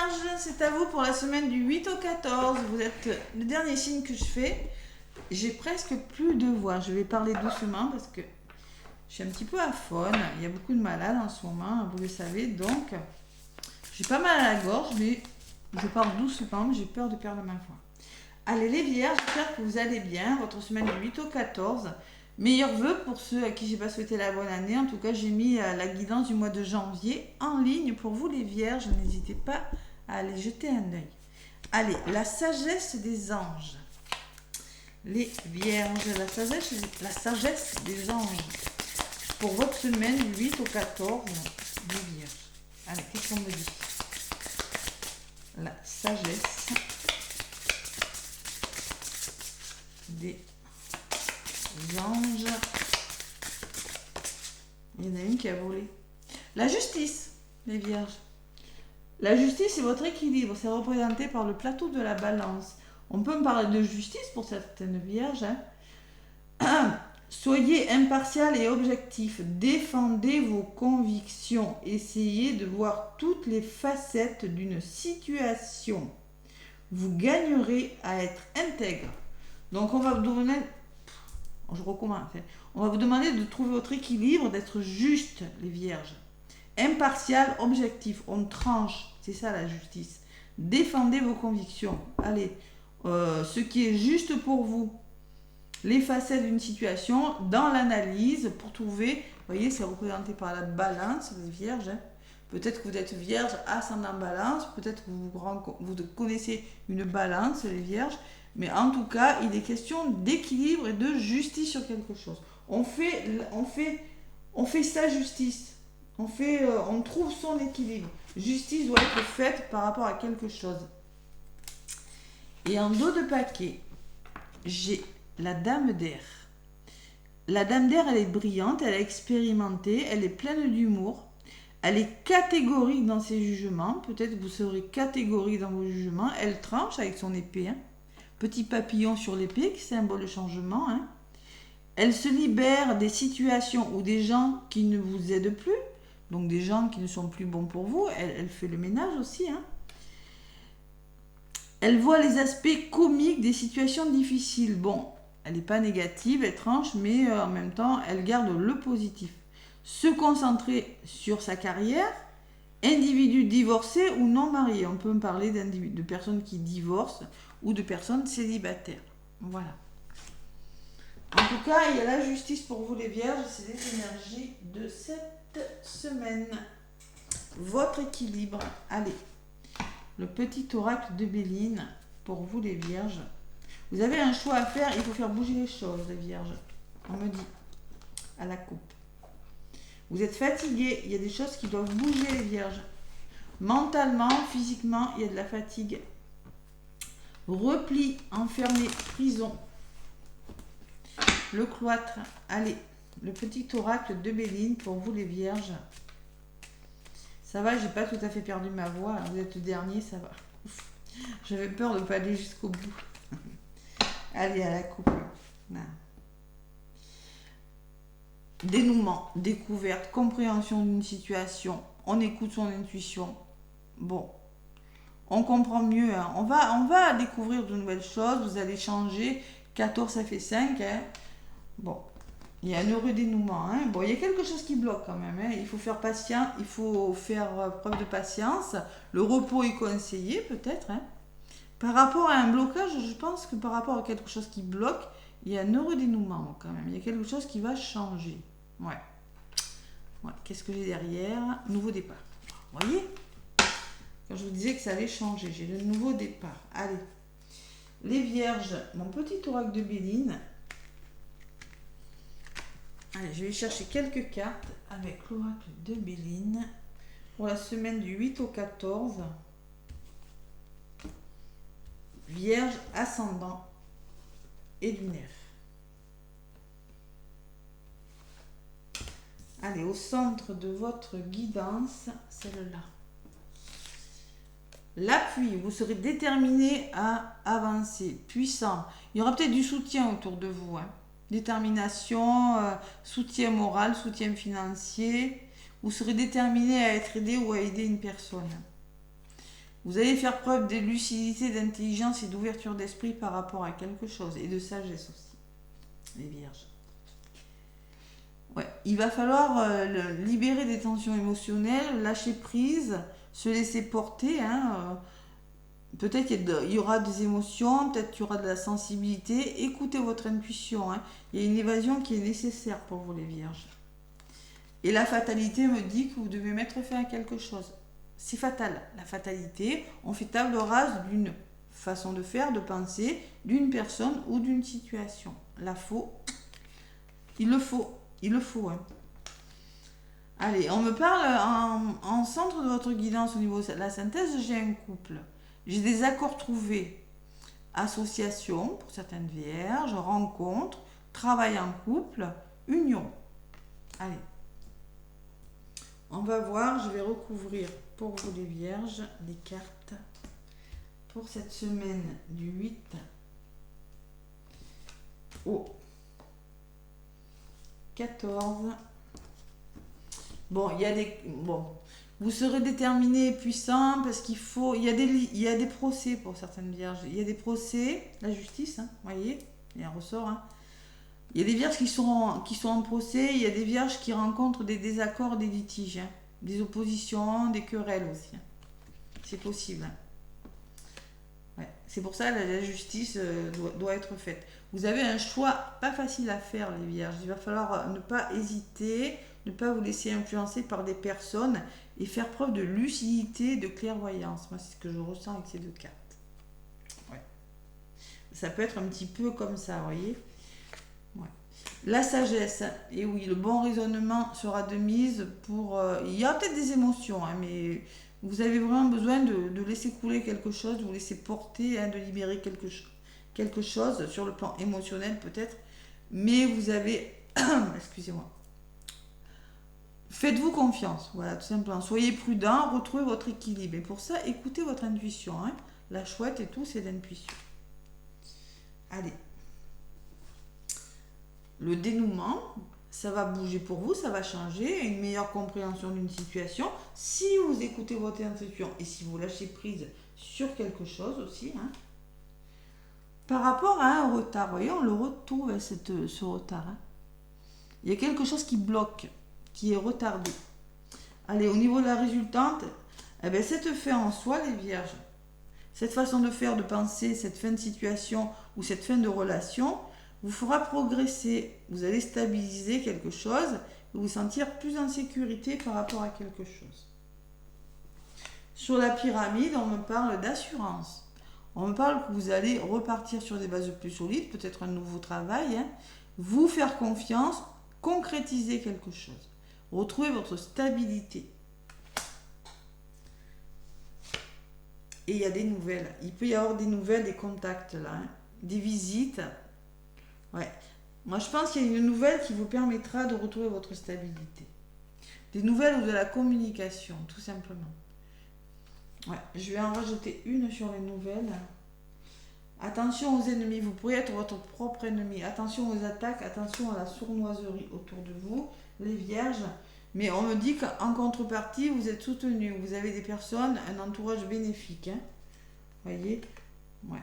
Vierges, c'est à vous pour la semaine du 8 au 14. Vous êtes le dernier signe que je fais. J'ai presque plus de voix. Je vais parler doucement parce que je suis un petit peu aphone. Il y a beaucoup de malades en ce moment, vous le savez. Donc, j'ai pas mal à la gorge, mais je parle doucement. J'ai peur de perdre ma voix. Allez les Vierges, j'espère que vous allez bien. Votre semaine du 8 au 14. Meilleurs vœux pour ceux à qui j'ai pas souhaité la bonne année. En tout cas, j'ai mis la guidance du mois de janvier en ligne pour vous les Vierges. N'hésitez pas à aller jeter un œil. Allez, la sagesse des anges. Les Vierges, la sagesse des anges. Pour votre semaine du 8 au 14, les Vierges. Allez, qu'est-ce qu'on me dit? La sagesse des anges. Il y en a une qui a volé. La justice, les Vierges. La justice, c'est votre équilibre. C'est représenté par le plateau de la balance. On peut me parler de justice pour certaines Vierges. Soyez impartial et objectif. Défendez vos convictions. Essayez de voir toutes les facettes d'une situation. Vous gagnerez à être intègre. Donc, on va vous donner... Je recommence. On va vous demander de trouver votre équilibre, d'être juste, les Vierges. Impartial, objectif. On tranche. C'est ça la justice. Défendez vos convictions. Allez, ce qui est juste pour vous. Les facettes d'une situation dans l'analyse pour trouver. Vous voyez, c'est représenté par la balance, les Vierges. Peut-être que vous êtes Vierge, ascendant balance. Peut-être que vous connaissez une balance, les Vierges. Mais en tout cas, il est question d'équilibre et de justice sur quelque chose. On fait sa justice. On trouve son équilibre. Justice doit être faite par rapport à quelque chose. Et en dos de paquet, j'ai la dame d'air. La dame d'air, elle est brillante, elle est expérimentée, elle est pleine d'humour. Elle est catégorique dans ses jugements. Peut-être que vous serez catégorique dans vos jugements. Elle tranche avec son épée. Petit papillon sur l'épée qui symbole le changement. Elle se libère des situations ou des gens qui ne vous aident plus. Donc des gens qui ne sont plus bons pour vous. Elle fait le ménage aussi. Elle voit les aspects comiques des situations difficiles. Bon, elle n'est pas négative, elle tranche, mais en même temps, elle garde le positif. Se concentrer sur sa carrière. Individu divorcé ou non marié. On peut me parler de personnes qui divorcent ou de personnes célibataires. Voilà. En tout cas, il y a la justice pour vous les Vierges. C'est les énergies de cette semaine. Votre équilibre. Allez. Le petit oracle de Béline pour vous les Vierges. Vous avez un choix à faire. Il faut faire bouger les choses, les Vierges. On me dit. À la coupe. Vous êtes fatigué, il y a des choses qui doivent bouger les Vierges. Mentalement, physiquement, il y a de la fatigue. Repli, enfermé, prison. Le cloître, allez, le petit oracle de Béline pour vous les Vierges. Ça va, j'ai pas tout à fait perdu ma voix. Vous êtes le dernier, ça va. J'avais peur de ne pas aller jusqu'au bout. Allez, à la coupe. Là. Dénouement, découverte, compréhension d'une situation, on écoute son intuition. Bon, on comprend mieux. On va découvrir de nouvelles choses, vous allez changer. 14, ça fait 5. Bon, il y a un heureux dénouement. Bon, il y a quelque chose qui bloque quand même. Il faut faire patient, il faut faire preuve de patience. Le repos est conseillé peut-être. Par rapport à un blocage, je pense que par rapport à quelque chose qui bloque, il y a un heureux dénouement quand même. Il y a quelque chose qui va changer. Ouais. Qu'est-ce que j'ai derrière? Nouveau départ. Vous voyez? Quand je vous disais que ça allait changer, j'ai le nouveau départ. Allez. Les Vierges, mon petit oracle de Béline. Allez, je vais chercher quelques cartes avec l'oracle de Béline pour la semaine du 8 au 14. Vierge, ascendant et lunaire. Allez, au centre de votre guidance, celle-là. L'appui, vous serez déterminé à avancer, puissant. Il y aura peut-être du soutien autour de vous. Détermination, soutien moral, soutien financier. Vous serez déterminé à être aidé ou à aider une personne. Vous allez faire preuve de lucidité, d'intelligence et d'ouverture d'esprit par rapport à quelque chose. Et de sagesse aussi, les vierges. Ouais. Il va falloir libérer des tensions émotionnelles, lâcher prise, se laisser porter. Peut-être qu'il y aura des émotions, peut-être qu'il y aura de la sensibilité. Écoutez votre intuition. Il y a une évasion qui est nécessaire pour vous, les vierges. Et la fatalité me dit que vous devez mettre fin à quelque chose. C'est fatal. La fatalité, on fait table rase d'une façon de faire, de penser, d'une personne ou d'une situation. La faux, il le faut. Allez, on me parle en centre de votre guidance au niveau de la synthèse, j'ai un couple. J'ai des accords trouvés. Association, pour certaines vierges, rencontre, travail en couple, union. Allez. On va voir, je vais recouvrir pour vous les vierges les cartes pour cette semaine du 8 au 14. Bon, vous serez déterminé et puissant parce qu'il y a des procès pour certaines vierges. Il y a des procès, la justice, voyez, il y a un ressort. Il y a des vierges qui sont en procès, il y a des vierges qui rencontrent des désaccords, des litiges, des oppositions, des querelles aussi. C'est possible. Ouais. C'est pour ça que la justice doit être faite. Vous avez un choix pas facile à faire, les vierges. Il va falloir ne pas hésiter, ne pas vous laisser influencer par des personnes et faire preuve de lucidité, de clairvoyance. Moi, c'est ce que je ressens avec ces deux cartes. Ouais. Ça peut être un petit peu comme ça, vous voyez. Ouais. La sagesse, et oui, le bon raisonnement sera de mise pour... il y a peut-être des émotions, mais vous avez vraiment besoin de laisser couler quelque chose, de vous laisser porter, de libérer quelque chose sur le plan émotionnel peut-être, mais vous avez... Excusez-moi. Faites-vous confiance, voilà, tout simplement. Soyez prudent, retrouvez votre équilibre. Et pour ça, écoutez votre intuition. La chouette et tout, c'est l'intuition. Allez. Le dénouement, ça va bouger pour vous, ça va changer, une meilleure compréhension d'une situation. Si vous écoutez votre intuition et si vous lâchez prise sur quelque chose aussi, par rapport à un retard, vous voyez, on le retrouve, ce retard. Il y a quelque chose qui bloque, qui est retardé. Allez, au niveau de la résultante, cette fin en soi, les vierges, cette façon de faire, de penser, cette fin de situation ou cette fin de relation, vous fera progresser, vous allez stabiliser quelque chose et vous sentir plus en sécurité par rapport à quelque chose. Sur la pyramide, on me parle d'assurance. On me parle que vous allez repartir sur des bases plus solides, peut-être un nouveau travail, vous faire confiance, concrétiser quelque chose, retrouver votre stabilité. Et il y a des nouvelles, il peut y avoir des nouvelles, des contacts là, des visites. Ouais. Moi, je pense qu'il y a une nouvelle qui vous permettra de retrouver votre stabilité. Des nouvelles ou de la communication, tout simplement. Ouais. Je vais en rajouter une sur les nouvelles. Attention aux ennemis, vous pourriez être votre propre ennemi. Attention aux attaques, attention à la sournoiserie autour de vous, les vierges. Mais on me dit qu'en contrepartie, vous êtes soutenu. Vous avez des personnes, un entourage bénéfique. Voyez ? Ouais.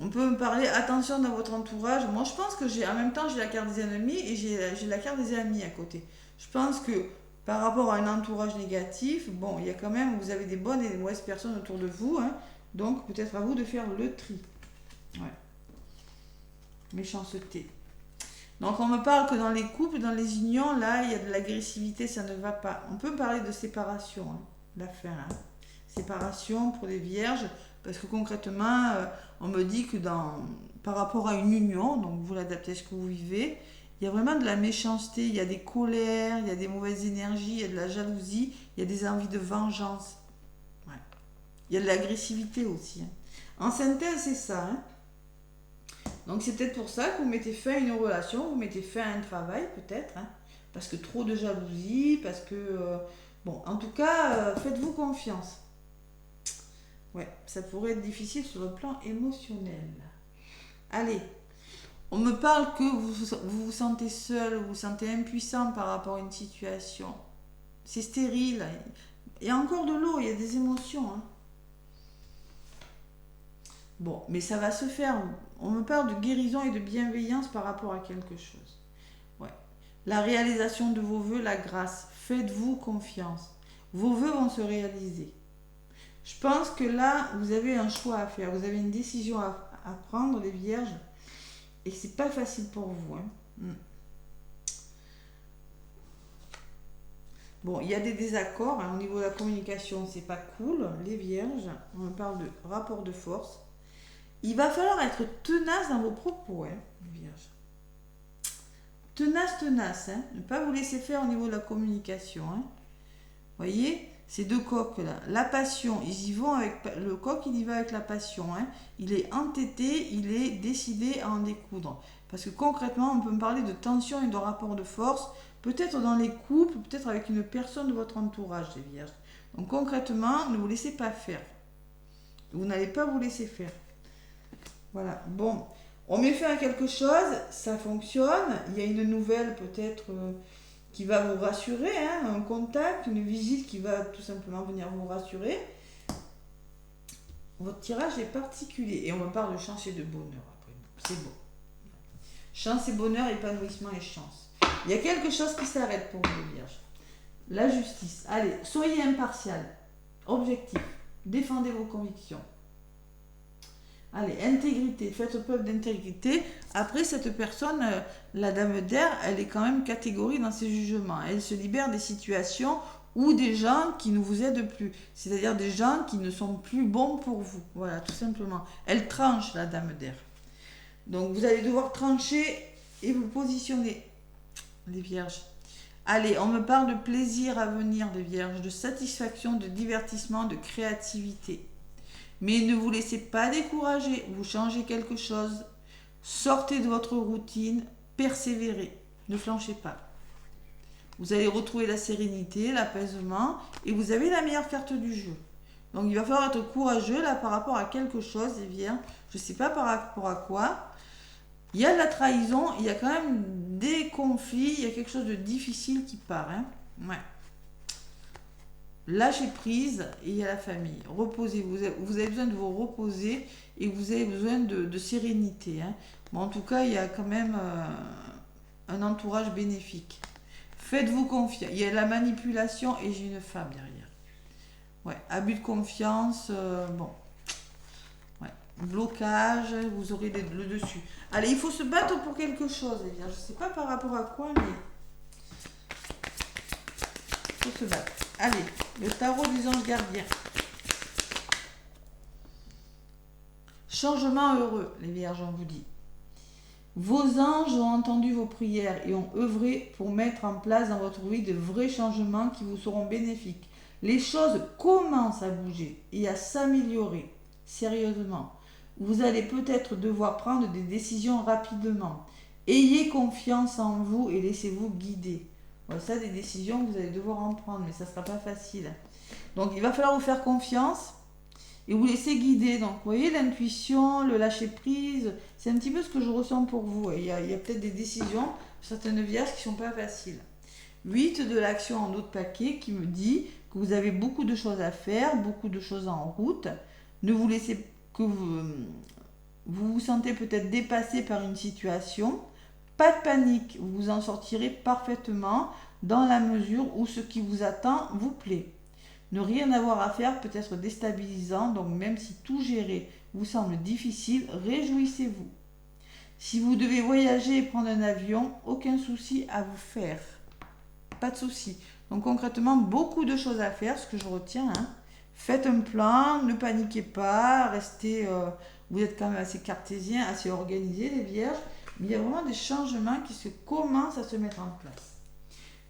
On peut me parler, attention dans votre entourage. Moi, je pense que en même temps, j'ai la carte des ennemis et j'ai la carte des amis à côté. Je pense que par rapport à un entourage négatif, il y a quand même, vous avez des bonnes et des mauvaises personnes autour de vous. Donc, peut-être à vous de faire le tri. Ouais. Méchanceté. Donc, on me parle que dans les couples, dans les unions, là, il y a de l'agressivité, ça ne va pas. On peut parler de séparation, la fin. Séparation pour les vierges. Parce que concrètement, on me dit que par rapport à une union, donc vous l'adaptez à ce que vous vivez, il y a vraiment de la méchanceté, il y a des colères, il y a des mauvaises énergies, il y a de la jalousie, il y a des envies de vengeance. Ouais. Il y a de l'agressivité aussi. En synthèse, c'est ça. Donc c'est peut-être pour ça que vous mettez fin à une relation, vous mettez fin à un travail peut-être, parce que trop de jalousie, parce que... en tout cas, faites-vous confiance. Ouais, ça pourrait être difficile sur le plan émotionnel. Allez, on me parle que vous vous sentez seul, vous vous sentez impuissant par rapport à une situation. C'est stérile. Il y a encore de l'eau, il y a des émotions. Bon, mais ça va se faire. On me parle de guérison et de bienveillance par rapport à quelque chose. Ouais. La réalisation de vos vœux, la grâce. Faites-vous confiance. Vos vœux vont se réaliser. Je pense que là, vous avez un choix à faire. Vous avez une décision à prendre, les vierges. Et c'est pas facile pour vous. Hein. Bon, il y a des désaccords au niveau de la communication, c'est pas cool, les vierges. On parle de rapport de force. Il va falloir être tenace dans vos propos, les vierges. Tenace, ne pas vous laisser faire au niveau de la communication. Voyez, ces deux coqs là, la passion, ils y vont avec le coq, il y va avec la passion. Il est entêté, il est décidé à en découdre. Parce que concrètement, on peut me parler de tension et de rapport de force. Peut-être dans les couples, peut-être avec une personne de votre entourage, les vierges. Donc concrètement, ne vous laissez pas faire. Vous n'allez pas vous laisser faire. Voilà. Bon, on met fin à quelque chose, ça fonctionne. Il y a une nouvelle peut-être qui va vous rassurer, un contact, une visite qui va tout simplement venir vous rassurer. Votre tirage est particulier. Et on me parle de chance et de bonheur après. C'est beau. Chance et bonheur, épanouissement et chance. Il y a quelque chose qui s'arrête pour vous, les vierges. La justice. Allez, soyez impartial. Objectif. Défendez vos convictions. Allez, intégrité. Faites preuve d'intégrité. Après, cette personne, la dame d'air, elle est quand même catégorie dans ses jugements. Elle se libère des situations ou des gens qui ne vous aident plus. C'est-à-dire des gens qui ne sont plus bons pour vous. Voilà, tout simplement. Elle tranche, la dame d'air. Donc, vous allez devoir trancher et vous positionner. Les vierges. Allez, on me parle de plaisir à venir, les vierges, de satisfaction, de divertissement, de créativité. Mais ne vous laissez pas décourager, vous changez quelque chose, sortez de votre routine, persévérez, ne flanchez pas. Vous allez retrouver la sérénité, l'apaisement, et vous avez la meilleure carte du jeu. Donc il va falloir être courageux là par rapport à quelque chose, les vierges. Je ne sais pas par rapport à quoi. Il y a de la trahison, il y a quand même des conflits, il y a quelque chose de difficile qui part. Ouais. Lâchez prise et il y a la famille. Reposez-vous. Vous avez besoin de vous reposer et vous avez besoin de sérénité. Bon, en tout cas, il y a quand même un entourage bénéfique. Faites-vous confiance. Il y a la manipulation et j'ai une femme derrière. Ouais, abus de confiance. Bon. Blocage, vous aurez le dessus. Allez, il faut se battre pour quelque chose, les vierges. Je ne sais pas par rapport à quoi, mais il faut se battre. Allez, le tarot des anges gardiens. Changement heureux, les vierges, on vous dit. Vos anges ont entendu vos prières et ont œuvré pour mettre en place dans votre vie de vrais changements qui vous seront bénéfiques. Les choses commencent à bouger et à s'améliorer, sérieusement. Vous allez peut-être devoir prendre des décisions rapidement. Ayez confiance en vous et laissez-vous guider. Voilà, ça, des décisions que vous allez devoir en prendre, mais ça ne sera pas facile. Donc, il va falloir vous faire confiance et vous laisser guider. Donc, vous voyez, l'intuition, le lâcher-prise, c'est un petit peu ce que je ressens pour vous. Il y a peut-être des décisions, certaines vierges qui ne sont pas faciles. 8 de l'action en autre paquet qui me dit que vous avez beaucoup de choses à faire, beaucoup de choses en route. Ne vous laissez que vous vous sentez peut-être dépassé par une situation, pas de panique, vous vous en sortirez parfaitement dans la mesure où ce qui vous attend vous plaît. Ne rien avoir à faire peut être déstabilisant, donc même si tout gérer vous semble difficile, réjouissez-vous. Si vous devez voyager et prendre un avion, aucun souci à vous faire. Pas de souci. Donc concrètement, beaucoup de choses à faire, ce que je retiens. Faites un plan, ne paniquez pas, restez, vous êtes quand même assez cartésien, assez organisé, les vierges, mais il y a vraiment des changements qui commencent à se mettre en place.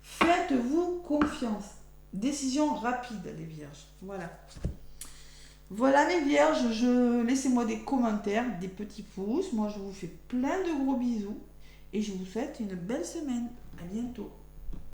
Faites-vous confiance. Décision rapide, les vierges. Voilà. Voilà les vierges, laissez-moi des commentaires, des petits pouces. Moi, je vous fais plein de gros bisous et je vous souhaite une belle semaine. À bientôt.